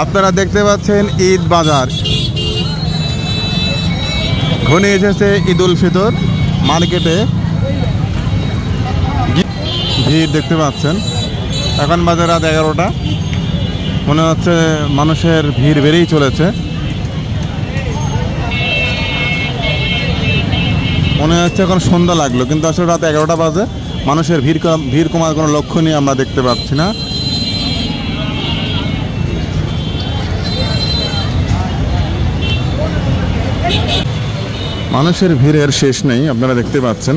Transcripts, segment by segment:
আপনারা দেখতে পাচ্ছেন ঈদ বাজার ঘনিয়ে এসেছে ঈদ উল ফিতর মার্কেটে ভিড় দেখতে পাচ্ছেন। এখন বাজে রাত 11টা, মনে হচ্ছে মানুষের ভিড় বেড়েই চলেছে। মনে হচ্ছে এখন সন্ধ্যা লাগলো, কিন্তু আসলে রাত 11টা বাজে। মানুষের ভিড় কমার কোনো লক্ষণই আমরা দেখতে পাচ্ছি না। মানুষের ভিড়ের শেষ নেই, আপনারা দেখতে পাচ্ছেন।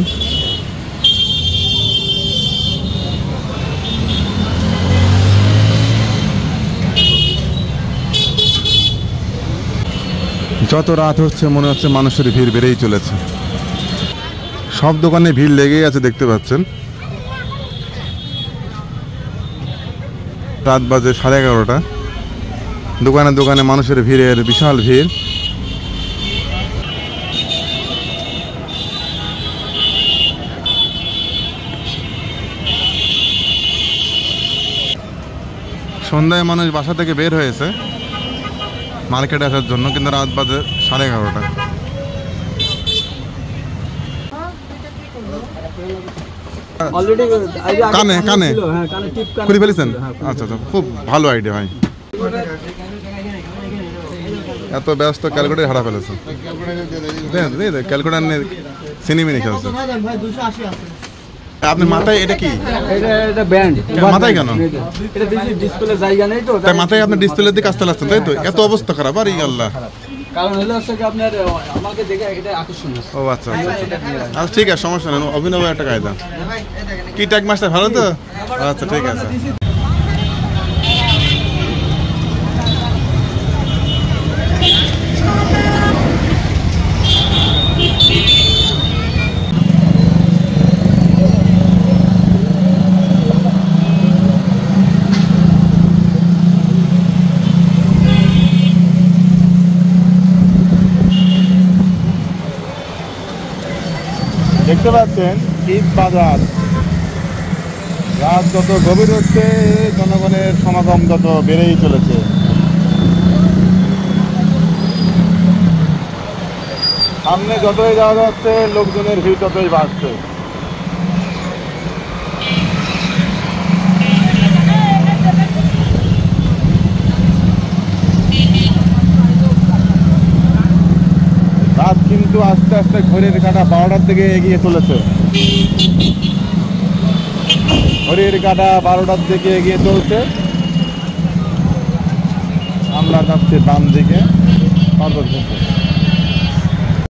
যত রাত হচ্ছে মনে হচ্ছে মানুষের ভিড় বেড়েই চলেছে। সব দোকানে ভিড় লেগেই আছে, দেখতে পাচ্ছেন। রাত বাজে 11:30। দোকানে দোকানে মানুষের ভিড়ের বিশাল ভিড়। সন্ধ্যায় মানুষ বাসা থেকে বের হয়েছে মার্কেটে আসার জন্য, কিন্তু রাত বাজে 11:30। কানে কানে করে ফেলেছেন? আচ্ছা আচ্ছা, খুব ভালো আইডিয়া ভাই। এত ব্যস্ত ক্যালকুলেটার হারা ফেলেছে। ক্যালকুলেটার নিয়ে সিনেমা নিয়ে খেলছে। আপনি মাথায় এটা কি? এটা ব্যান্ড। মাথায় কেন? এটা দিছি ডিসপ্লে জায়গা নেই তো, তাই মাথায় আপনি ডিসপ্লে দিয়ে কাজটা লাগছেন, তাই তো? এত অবস্থা খারাপ, আর আল্লাহ। কারণ হলো হচ্ছে কি আপনার আমাকে দেখে এটা আকর্ষণ হচ্ছে। ও আচ্ছা আচ্ছা, ঠিক আছে, সমস্যা নেই। অভিনব একটা কায়দা। কি ট্যাগ মাস্টার ভালো তো? আচ্ছা ঠিক আছে। দেখতে পাচ্ছেন ঈদ বাজার। রাত যত গভীর হচ্ছে জনগণের সমাগম তত বেড়েই চলেছে। সামনে যতই যাওয়া যাচ্ছে লোকজনের ভিড় ততই বাড়ছে। রাত কিন্তু আস্তে আস্তে ঘড়ির কাঁটা 12টার দিকে এগিয়ে চলেছে। ঘড়ির কাঁটা 12টার দিকে এগিয়ে চলছে। আমরা যাচ্ছি বাম দিকে।